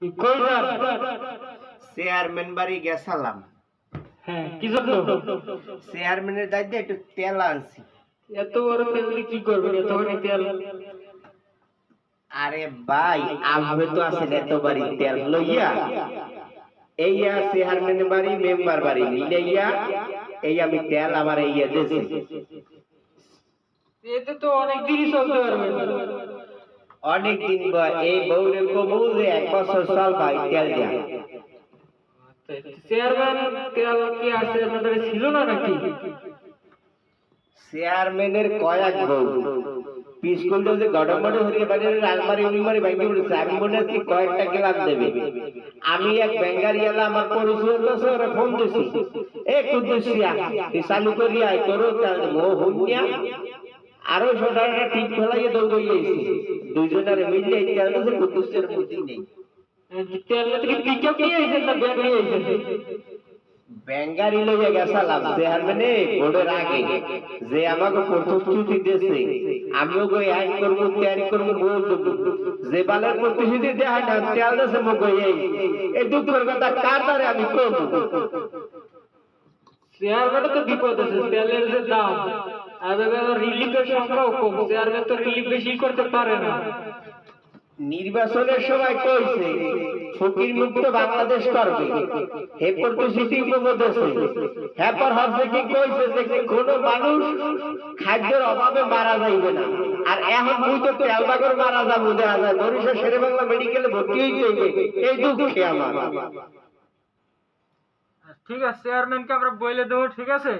কই যান? চেয়ারম্যান বাড়ি গেছিলাম। হ্যাঁ, কি জন্য? চেয়ারম্যানের দায়িত্বে একটু তেল আনছি। এত বড় তেল দিয়ে কি করবেন? এত বড় তেল? আরে ভাই, আপনি তো আছেন এত বাড়ি তেল লইয়া। এইয়া চেয়ারম্যানের বাড়ি মেম্বার বাড়ি নিলেইয়া এই আমি তেল আমার এইয়া দেশে। এতে তো অনেক দিনই চলতে পারবেন। অনেক দিন এই বউরে কবু যে 1 বছর চল ভাই তেল দিয়া। চেয়ারম্যান তেল কি আছে আপনাদের ছিল না নাকি? চেয়ারম্যানের কয়েক বউ পিস্কুল যে গড়মড়ে হরিয়ে বাড়ির আলমারি উলমারি ভাঙে উঠেছে। আমি মনে আছি কয়েকটা গ্লাস দেবে। আমি এক বেঙ্গারিয়ালা আমার পরিচয় আছে, ওরা ফোন দিছি, এ কুদ্দুসিয়া তুই চালু করি আয় করো তেল দেবো। ও হুনিয়া আরো সোনাটা ঠিক ফেলাইয়ে দৌড়াইয়েছি। দুইজনের মিলে তেল দিয়েছে, কুদ্দুসের বুদ্ধি নেই। তেল থেকে পিকআপ নিয়ে আইছেন না ব্যাগ নিয়ে আইছেন? বেঙ্গারি লইয়া গেছিলাম চেয়ারম্যানে ভোটের আগে, যে আমাকে প্রতিশ্রুতি দিয়েছে আমিও গই আইন করবো তৈরি করবো ভোট দেবো। যে বালের প্রতিশ্রুতি দেয় না তেল দেশে মুখ এই দুঃখের কথা কার দ্বারে আমি করবো? চেয়ারম্যানে তো বিপদ আছে, তেলের যে দাম আর রিলিফের সংখ্যাও কম, চেয়ারম্যান তো রিলিফ বেশি করতে পারে না। নির্বাচনের সময় কইছে ফকির মুক্ত বাংলাদেশ করবে, হে প্রতিশ্রুতি উপদেশে হ্যাপার হচ্ছে কি কইছে যে কোনো মানুষ খাদ্যের অভাবে মারা যাইবে না। আর এখন মুই তো তেলবাগর মারা যাবো, দেখা যায় বরিশাল শেরে বাংলা মেডিকেলে ভর্তি হইতে হইবে। এই দুঃখে আমার। ঠিক আছে, চেয়ারম্যানকে আমরা বলে দেবো, ঠিক আছে।